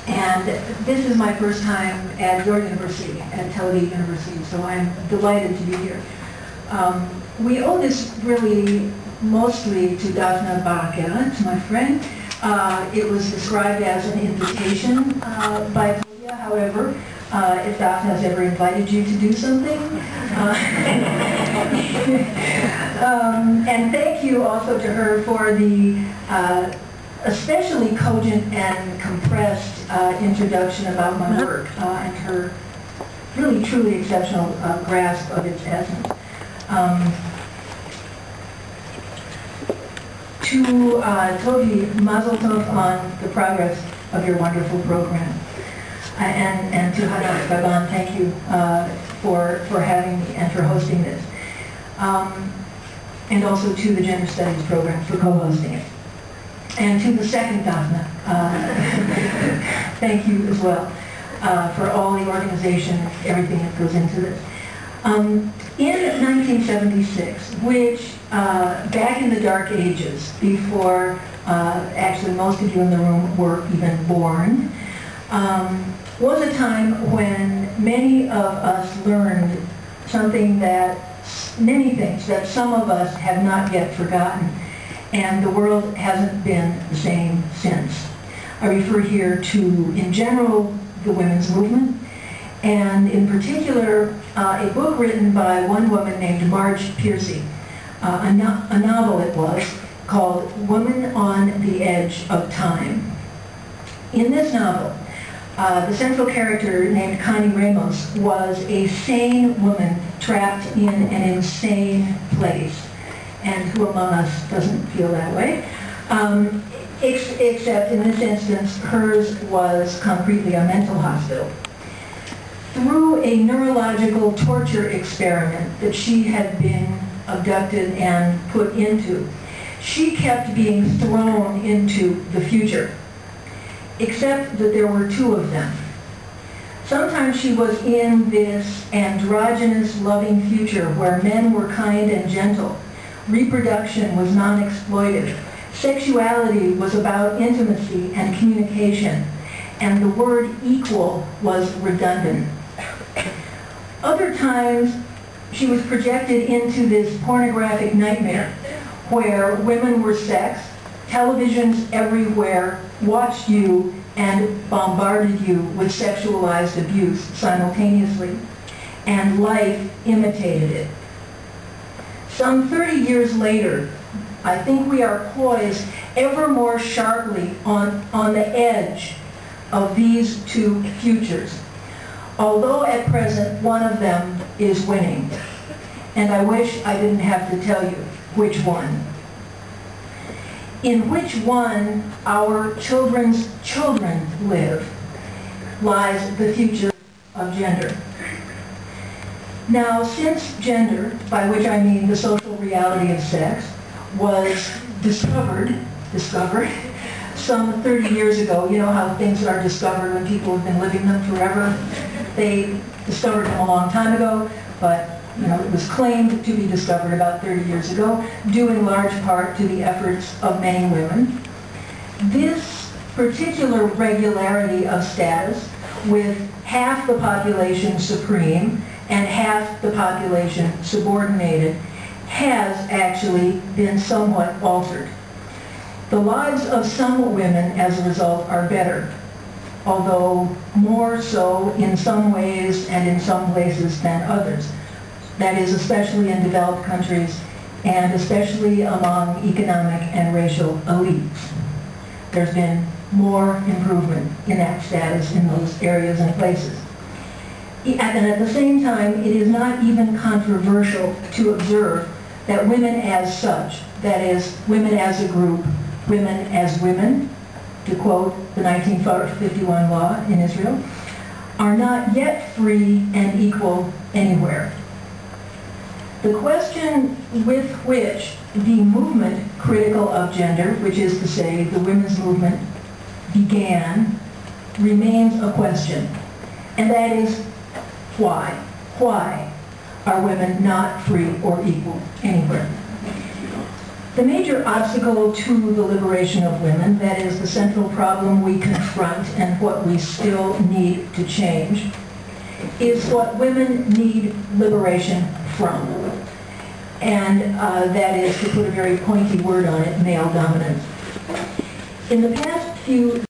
And this is my first time at your university, at Tel Aviv University, so I'm delighted to be here. We owe this really mostly to Daphne Barakela, to my friend. It was described as an invitation by Julia, however, if Daphne has ever invited you to do something. And thank you also to her for the especially cogent and compressed introduction about my work and her really truly exceptional grasp of its essence. To Toby, Mazel Tov on the progress of your wonderful program. And to Hannah Gaban, thank you for having me and for hosting this. And also to the Gender Studies program for co-hosting it. And to the second Daphne, thank you as well for all the organization, everything that goes into this. In 1976, which back in the dark ages, before actually most of you in the room were even born, was a time when many of us learned something that, many things that some of us have not yet forgotten, and the world hasn't been the same since. I refer here to, in general, the women's movement, and in particular, a book written by one woman named Marge Piercy, a novel it was, called Woman on the Edge of Time. In this novel, the central character named Connie Ramos was a sane woman trapped in an insane place. And who among us doesn't feel that way? Except in this instance, hers was concretely a mental hospital. Through a neurological torture experiment that she had been abducted and put into, she kept being thrown into the future, except that there were two of them. Sometimes she was in this androgynous, loving future where men were kind and gentle, reproduction was non-exploitive, sexuality was about intimacy and communication, and the word equal was redundant. Other times, she was projected into this pornographic nightmare where women were sexed, televisions everywhere watched you and bombarded you with sexualized abuse simultaneously, and life imitated it. Some 30 years later, I think we are poised ever more sharply on the edge of these two futures, although at present one of them is winning. And I wish I didn't have to tell you which one. In which one our children's children live lies the future of gender. Now, since gender, by which I mean the social reality of sex, was discovered some 30 years ago, you know how things are discovered when people have been living them forever? They discovered them a long time ago, but it was claimed to be discovered about 30 years ago, due in large part to the efforts of many women. This particular regularity of status, with half the population supreme and half the population subordinated, has actually been somewhat altered. The lives of some women, as a result, are better, although more so in some ways and in some places than others. That is, especially in developed countries and especially among economic and racial elites. There's been more improvement in that status in those areas and places. And at the same time, it is not even controversial to observe that women as such, that is, women as a group, women as women, to quote the 1951 law in Israel, are not yet free and equal anywhere. The question with which the movement critical of gender, which is to say the women's movement, began, remains a question. And that is, why? Why are women not free or equal anywhere? The major obstacle to the liberation of women, that is the central problem we confront and what we still need to change, is what women need liberation from. And that is, to put a very pointy word on it, male dominance. In the past few